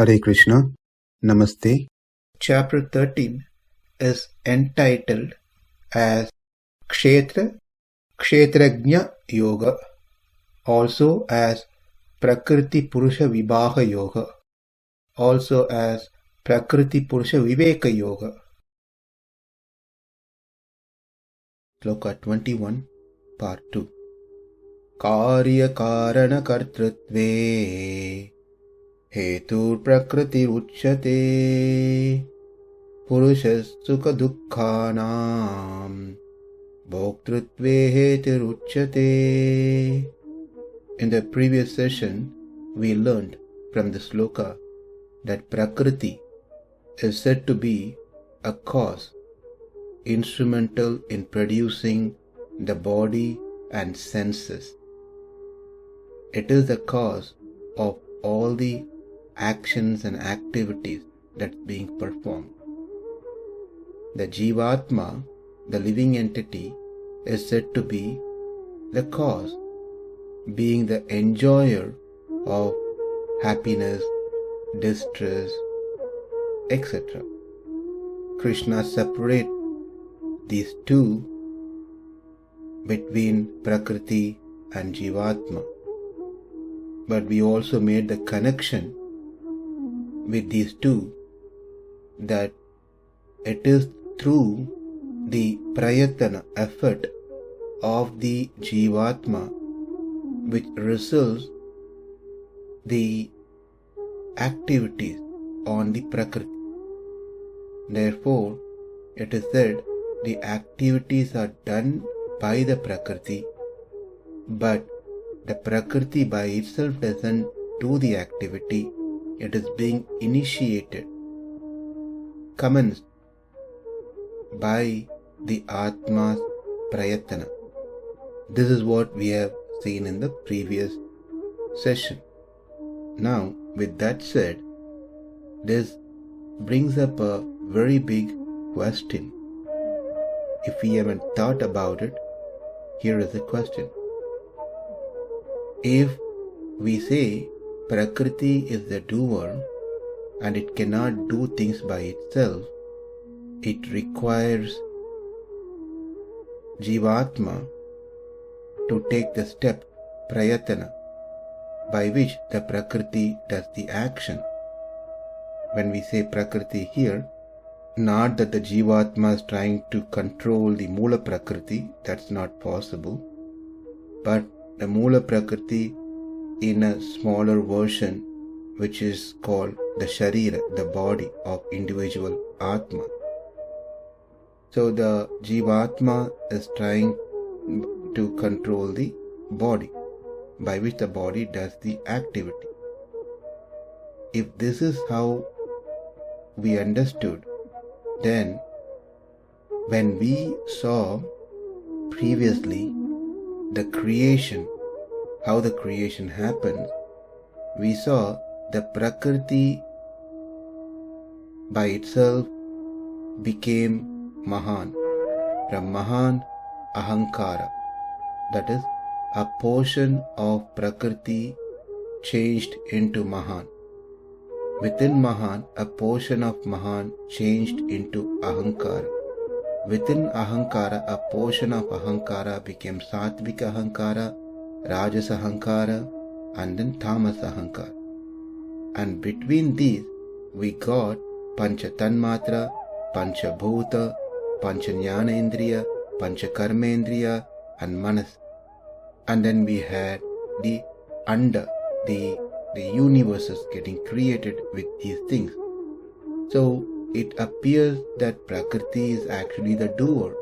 Hare Krishna, Namaste. Chapter 13 is entitled as Kshetrajna Yoga, also as Prakriti Purusha Vibhaga Yoga, also as Prakriti Purusha Viveka Yoga. Sloka 21, Part 2. kārya-kāraṇa-kartṛtve hetur prakṛtir ucyate puruṣaḥ sukha-duḥkhānāṁ bhoktṛtve hetur ucyate. In the previous session, we learned from the sloka that prakriti is said to be a cause instrumental in producing the body and senses. It is the cause of all the actions and activities that's being performed. The Jivatma, the living entity, is said to be the cause, being the enjoyer of happiness, distress, etc. Krishna separates these two between Prakriti and Jivatma. But we also made the connection with these two, that it is through the prayatana, effort of the Jivatma, which results the activities on the Prakriti. Therefore, it is said the activities are done by the Prakriti, but the Prakriti by itself doesn't do the activity. It is being initiated, commenced by the Atma's prayatana. This is what we have seen in the previous session. Now, with that said, this brings up a very big question. If we haven't thought about it, here is the question. If we say Prakriti is the doer and it cannot do things by itself, it requires Jivatma to take the step prayatana, by which the Prakriti does the action. When we say Prakriti here, not that the Jivatma is trying to control the Mula Prakriti, that's not possible, but the Mula Prakriti in a smaller version, which is called the Sharira, the body of individual Atma. So the Jivatma is trying to control the body, by which the body does the activity. If this is how we understood, then when we saw previously the creation, how the creation happens, we saw the Prakriti by itself became Mahan. From Mahan, Ahankara, that is, a portion of Prakriti changed into Mahan. Within Mahan, a portion of Mahan changed into Ahankara. Within Ahankara, a portion of Ahankara became Sattvika Ahankara, Rajas Ahankara, and then Tamas Ahankara. And between these, we got Pancha Tanmatra, Pancha Bhuta, Pancha Jnana-indriya, Pancha Karma-indriya, and Manas. And then we had the universes getting created with these things. So it appears that Prakriti is actually the doer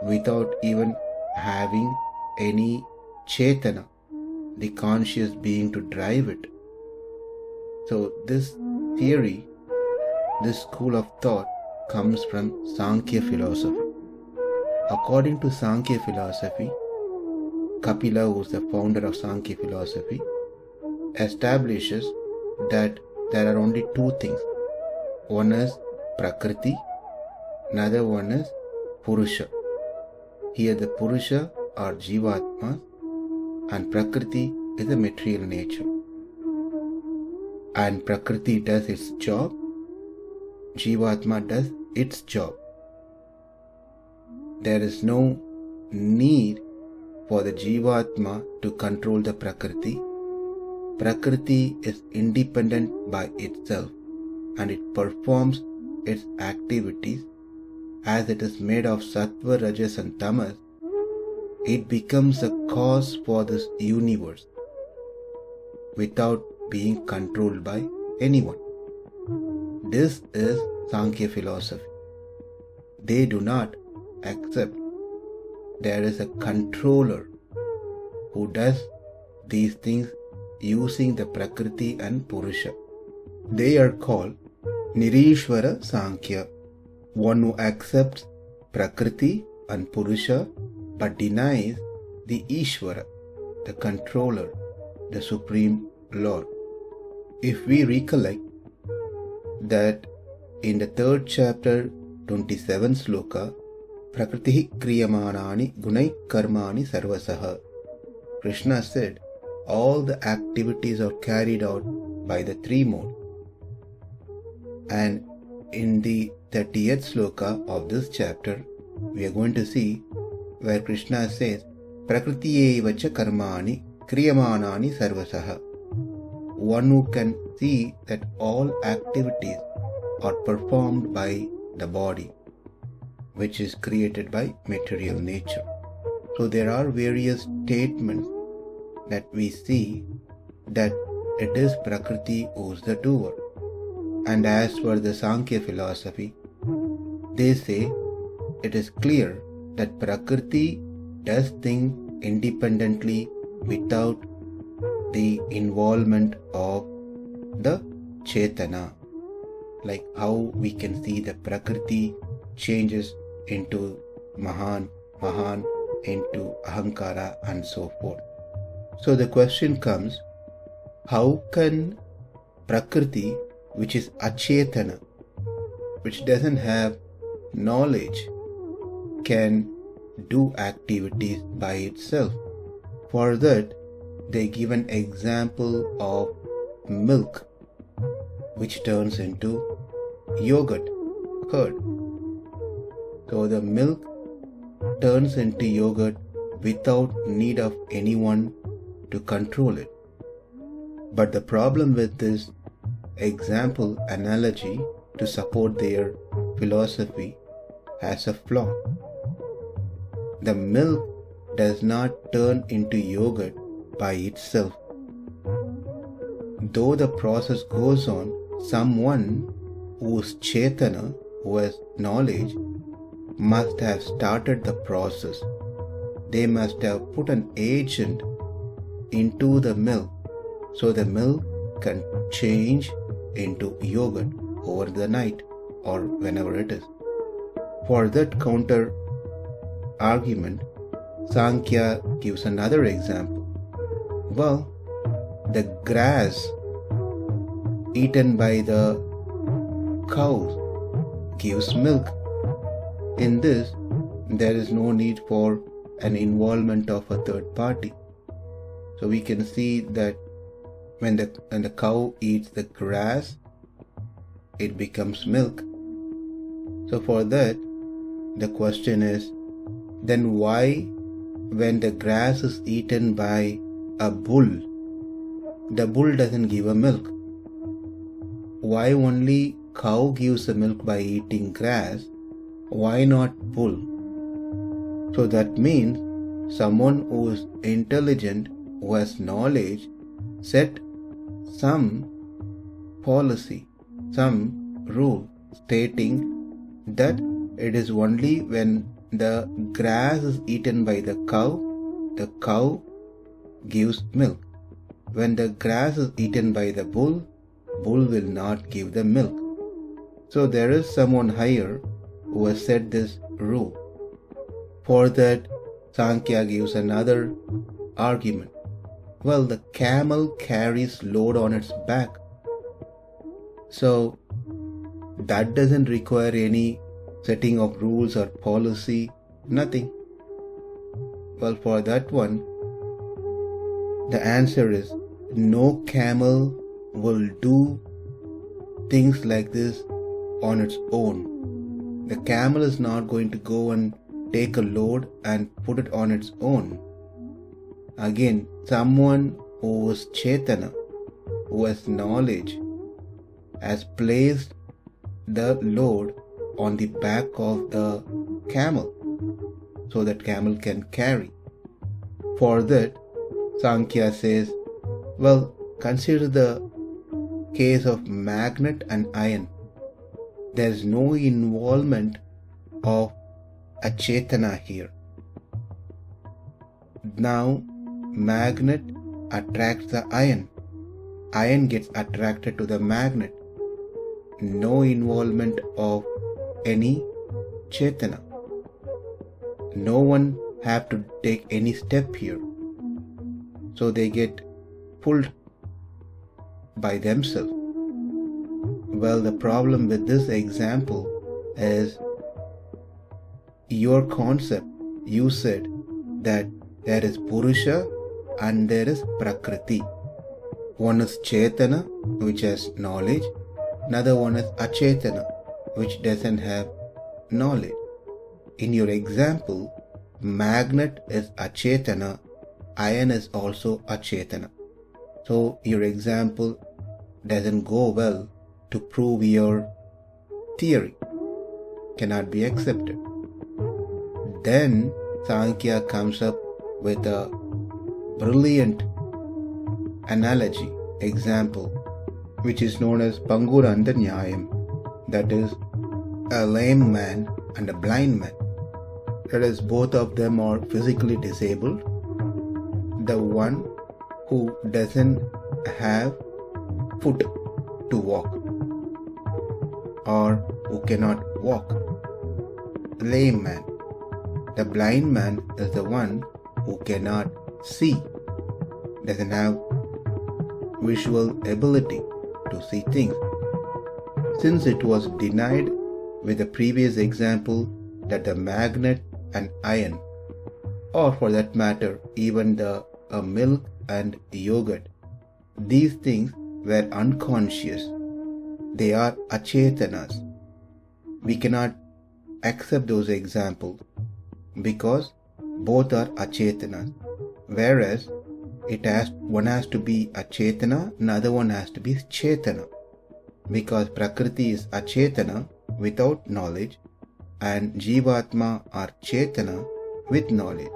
without even having any Chetana, the conscious being, to drive it. So this theory, this school of thought, comes from Sankhya philosophy. According to Sankhya philosophy, Kapila, who is the founder of Sankhya philosophy, establishes that there are only two things. One is Prakriti, another one is Purusha. Here the Purusha are Jivatmas and Prakriti is a material nature. and Prakriti does its job, Jivatma does its job. There is no need for the Jivatma to control the Prakriti. Prakriti is independent by itself and it performs its activities. As it is made of Sattva, Rajas and Tamas, it becomes a cause for this universe without being controlled by anyone. This is Sankhya philosophy. They do not accept there is a controller who does these things using the Prakriti and Purusha. They are called Nirishvara Sankhya, one who accepts Prakriti and Purusha but denies the Ishvara, the controller, the Supreme Lord. If we recollect that in the 3rd chapter, 27th sloka, Prakriti kārya-kāraṇa-kartṛtve gunai karmani sarvasaha, Krishna said all the activities are carried out by the three modes. And in the 30th sloka of this chapter, we are going to see where Krishna says, Prakritiyevacha karmani kriyamanani sarvasaha. One who can see that all activities are performed by the body, which is created by material nature. So there are various statements that we see that it is Prakriti who is the doer. And as for the Sankhya philosophy, they say it is clear that Prakriti does things independently without the involvement of the Chetana. Like how we can see the Prakriti changes into Mahan, Mahan into Ahankara and so forth. So the question comes, how can Prakriti, which is Achetana, which doesn't have knowledge, can do activities by itself? For that, they give an example of milk, which turns into yogurt, curd. So the milk turns into yogurt without need of anyone to control it. But the problem with this example analogy to support their philosophy has a flaw. The milk does not turn into yogurt by itself. Though the process goes on, someone who is Chetana, who has knowledge, must have started the process. They must have put an agent into the milk so the milk can change into yogurt over the night or whenever it is. For that counter argument, Sankhya gives another example. Well, the grass eaten by the cows gives milk. In this, there is no need for an involvement of a third party. So we can see that when the cow eats the grass, it becomes milk. So for that, the question is, then why when the grass is eaten by a bull, the bull doesn't give a milk? Why only cow gives the milk by eating grass? Why not bull? So that means someone who is intelligent, who has knowledge, set some policy, some rule stating that it is only when the grass is eaten by the cow gives milk. When the grass is eaten by the bull will not give the milk. So there is someone higher who has set this rule. For that, Sankhya gives another argument. Well, the camel carries load on its back. So that doesn't require any setting of rules or policy, nothing. Well, for that one, the answer is no camel will do things like this on its own. The camel is not going to go and take a load and put it on its own. Again, someone who is Chetana, who has knowledge, has placed the load on the back of the camel so that camel can carry. For that, Sankhya says, well, consider the case of magnet and iron. There is no involvement of a Chetana here. Now, magnet attracts the iron. Iron gets attracted to the magnet. No involvement of any Chetana. No one have to take any step here. So they get pulled by themselves. Well, the problem with this example is your concept. You said that there is puruṣaḥ and there is prakṛtir. One is Chetana, which has knowledge. Another one is achetana, which doesn't have knowledge. In your example, magnet is achetana, iron is also achetana. So your example doesn't go well to prove your theory. Cannot be accepted. Then Sankhya comes up with a brilliant analogy, example, which is known as Panguranda Nyayam, that is, a lame man and a blind man. That is, both of them are physically disabled. The one who doesn't have foot to walk or who cannot walk, lame man. The blind man is the one who cannot see, doesn't have visual ability to see things. Since it was denied with the previous example that the magnet and iron, or for that matter even the milk and yogurt, these things were unconscious. They are achetanas. We cannot accept those examples because both are achetanas, whereas one has to be achetana, another one has to be chetana, because prakriti is achetana without knowledge and jivatma are chetana with knowledge.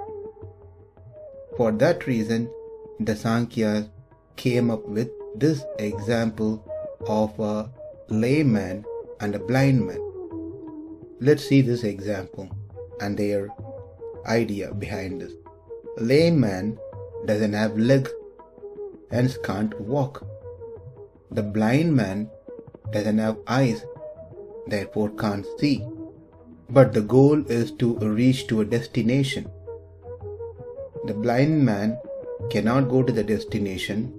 For that reason, the Sankhya's came up with this example of a layman and a blind man. Let's see this example and their idea behind this. A layman doesn't have legs, hence can't walk. The blind man doesn't have eyes, therefore can't see. But the goal is to reach to a destination. The blind man cannot go to the destination,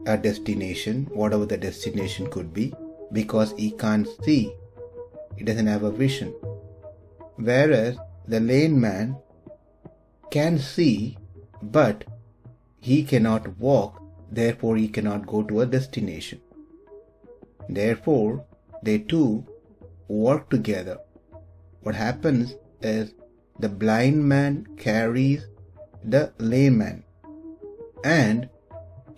whatever the destination could be, because he can't see. He doesn't have a vision. Whereas the lame man can see, but he cannot walk, therefore he cannot go to a destination. Therefore, they two work together. What happens is the blind man carries the layman, and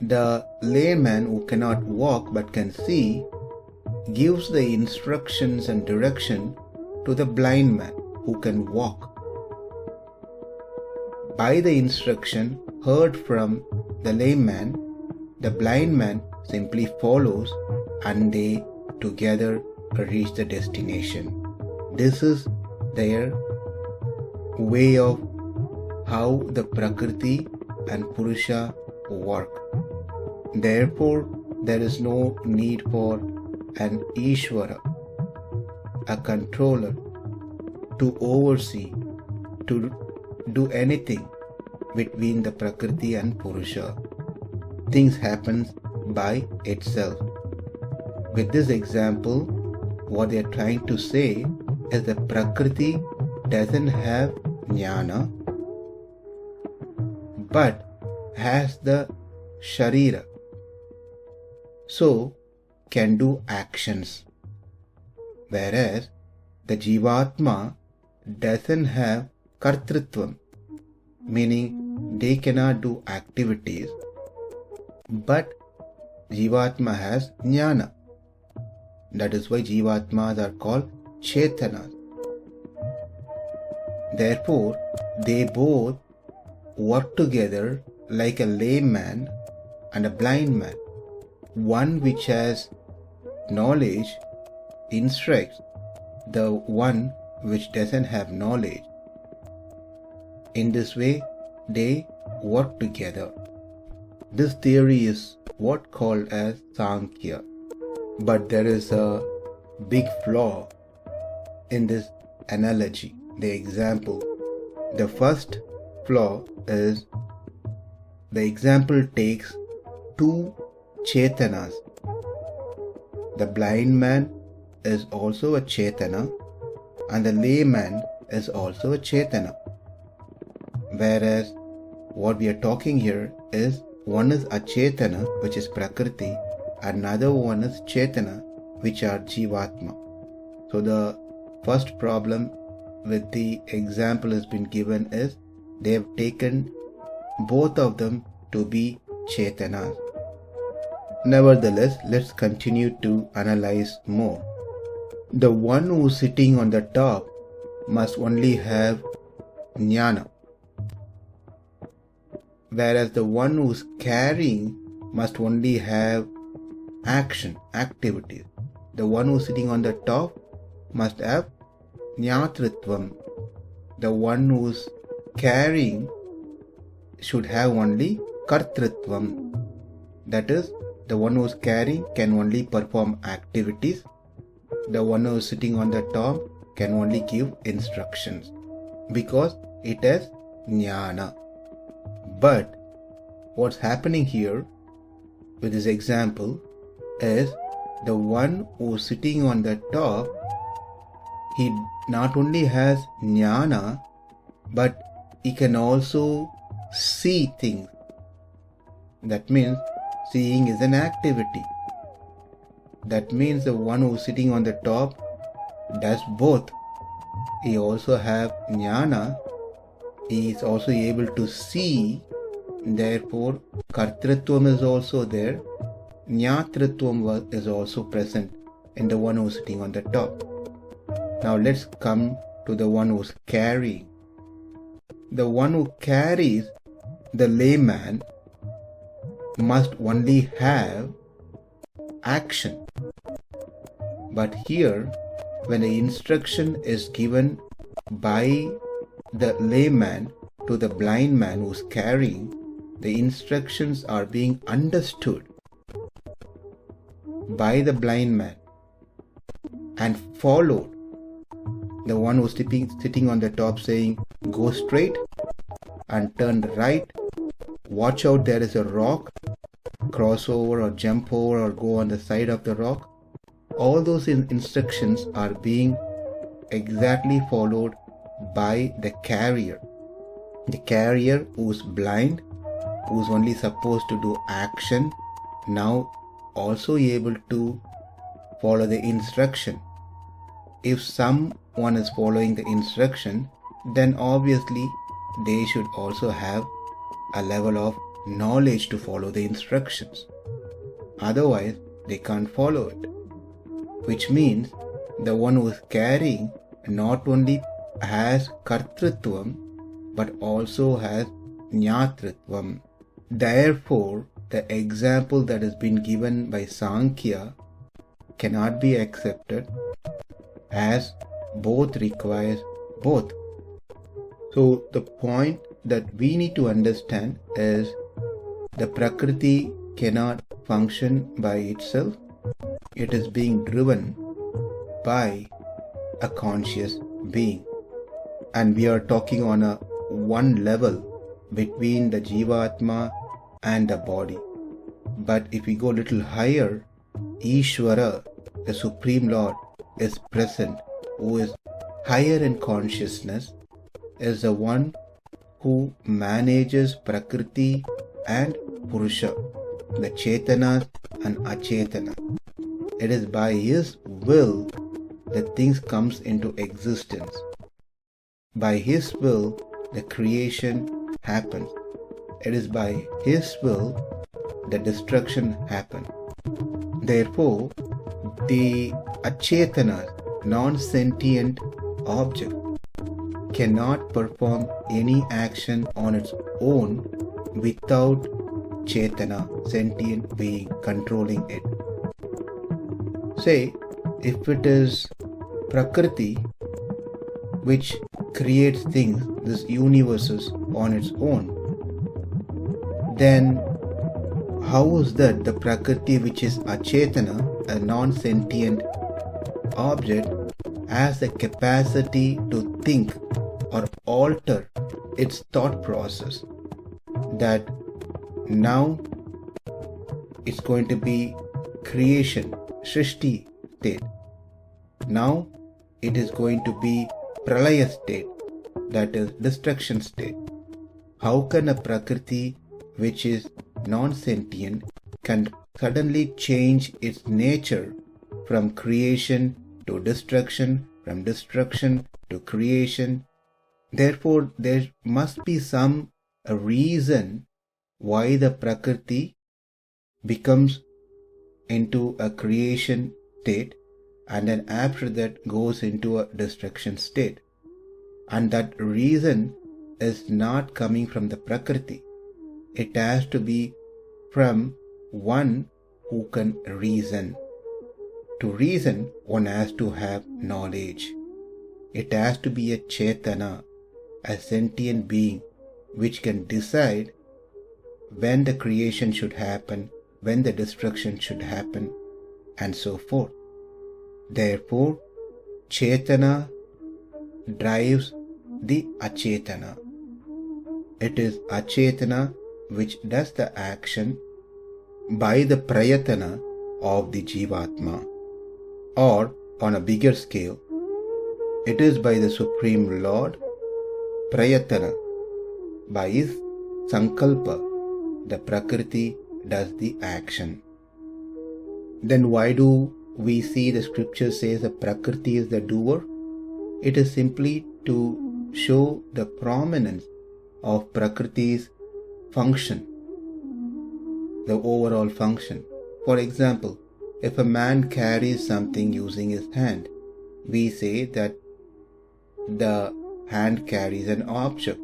the layman who cannot walk but can see gives the instructions and direction to the blind man who can walk. By the instruction heard from the layman, the blind man simply follows and they together reach the destination. This is their way of how the prakriti and puruṣaḥ work. Therefore, there is no need for an Ishvara, a controller, to oversee, to do anything between the prakriti and puruṣaḥ. Things happen by itself. With this example, what they are trying to say is that prakriti doesn't have jnana, but has the sharira. so can do actions. Whereas the Jivatma doesn't have kartṛtvam, meaning they cannot do activities, but Jivatma has jnana. That is why Jivatmas are called chetanas. Therefore, they both work together like a lame man and a blind man. One which has knowledge instructs the one which doesn't have knowledge. In this way, they work together. This theory is what called as Sankhya. But there is a big flaw in this analogy, the example. The first flaw is the example takes two chetanas. The blind man is also a chetana and the layman is also a chetana. Whereas what we are talking here is one is achetana, which is prakriti, another one is chetana, which are jivatma. So the first problem with the example has been given is they have taken both of them to be chetanas. Nevertheless, let's continue to analyze more. The one who is sitting on the top must only have jnana, whereas the one who is carrying must only have action, activities. The one who is sitting on the top must have jñātritvam. The one who is carrying should have only kartṛtvam. That is, the one who is carrying can only perform activities. The one who is sitting on the top can only give instructions because it has jnana. But what's happening here with this example is the one who is sitting on the top, he not only has jnana, but he can also see things. That means seeing is an activity. That means the one who is sitting on the top does both. He also have jnana, he is also able to see, therefore kartṛtvam is also there, jñātritvam is also present in the one who is sitting on the top. Now let's come to the one who is carrying. The one who carries, the layman, must only have action. But here, when the instruction is given by the layman to the blind man who is carrying, the instructions are being understood by the blind man and followed. The one who is sitting on the top saying, go straight and turn right, watch out, there is a rock, cross over or jump over or go on the side of the rock. All those instructions are being exactly followed by the carrier. The carrier who is blind, who is only supposed to do action, now also able to follow the instruction. If someone is following the instruction, then obviously they should also have a level of knowledge to follow the instructions. Otherwise, they can't follow it. Which means the one who is carrying not only has kartṛtvam but also has jñātritvam. Therefore, the example that has been given by Sankhya cannot be accepted as both requires both. So the point that we need to understand is the prakriti cannot function by itself. It is being driven by a conscious being. And we are talking on a one level between the Jivatma and the body. But if we go a little higher, Ishvara, the Supreme Lord, is present, who is higher in consciousness, is the one who manages prakriti and puruṣaḥ, the chetanas an achetana. It is by his will that things comes into existence. By his will, the creation happens. It is by his will the destruction happens. Therefore, the achetana, non-sentient object, cannot perform any action on its own without chetana, sentient being, controlling it. Say, if it is prakriti which creates things, this universes on its own, then how is that the prakriti which is achetana, a non-sentient object, has the capacity to think or alter its thought process, that now it's going to be creation, shrishti state. Now it is going to be pralaya state, that is destruction state. How can a prakriti which is non-sentient can suddenly change its nature from creation to destruction, from destruction to creation? Therefore, there must be some reason why the prakriti becomes into a creation state and then after that goes into a destruction state. And that reason is not coming from the prakriti. It has to be from one who can reason. To reason, one has to have knowledge. It has to be a chetana, a sentient being, which can decide when the creation should happen, when the destruction should happen, and so forth. Therefore, chetana drives the achetana. It is achetana which does the action by the prayatana of the jivatma. Or, on a bigger scale, it is by the Supreme Lord, prayatana. By his sankalpa, the prakriti does the action. Then why do we see the scripture says the prakriti is the doer? It is simply to show the prominence of prakriti's function, the overall function. For example, if a man carries something using his hand, we say that the hand carries an object.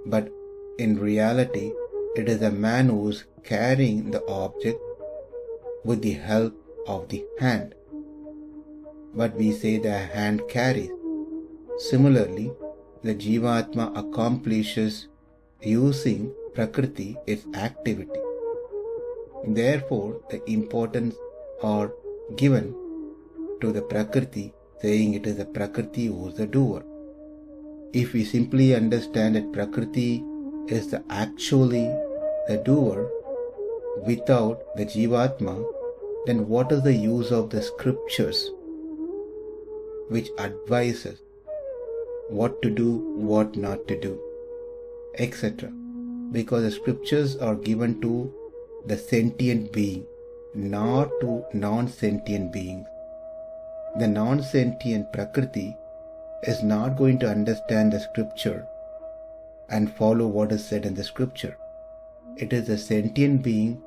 But in reality, it is a man who is carrying the object with the help of the hand. But we say the hand carries. Similarly, the jivatma accomplishes using prakriti its activity. Therefore, the importance are given to the prakriti, saying it is the prakriti who is the doer. If we simply understand that prakriti is actually the doer without the jivatma, then what is the use of the scriptures which advises what to do, what not to do, etc. Because the scriptures are given to the sentient being, not to non-sentient beings. The non-sentient prakriti is not going to understand the scripture and follow what is said in the scripture. It is the sentient being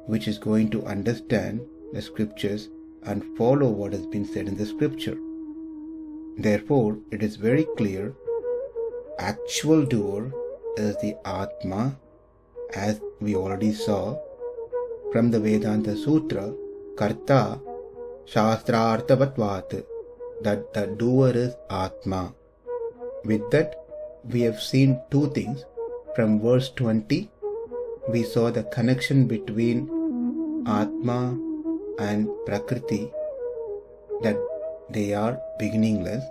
which is going to understand the scriptures and follow what has been said in the scripture. Therefore, it is very clear, actual doer is the Atma, as we already saw from the Vedanta Sutra, Karta Shastrarthavatvat, that the doer is Atma. With that, we have seen two things. From verse 20, we saw the connection between Atma and Prakriti, that they are beginningless.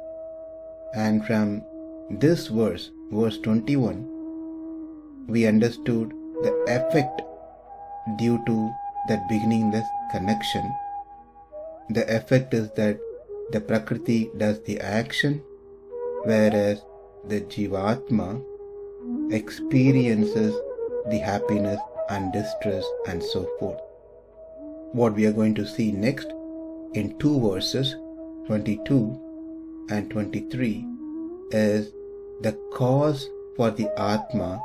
And from this verse, verse 21, we understood the effect due to that beginningless connection. The effect is that the Prakriti does the action, whereas the Jivatma experiences the happiness and distress and so forth. what we are going to see next in 2 verses, 22 and 23, is the cause for the Atma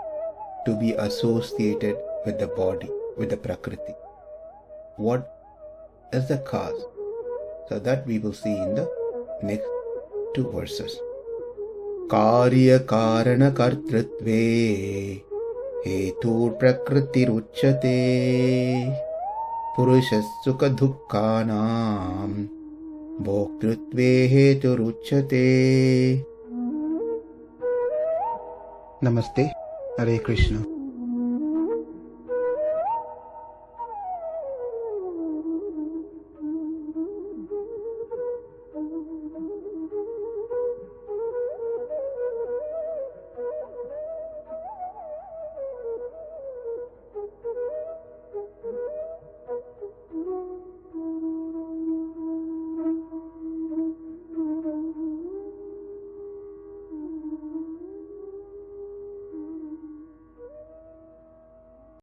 to be associated with the body, with the Prakriti. What is the cause? So that we will see in the next 2 verses. kārya-kāraṇa-kartṛtve hetur prakṛtir ucyate puruṣaḥ sukha-duḥkhānāṁ bhoktṛtve hetur ucyate. Namaste. Hare Krishna.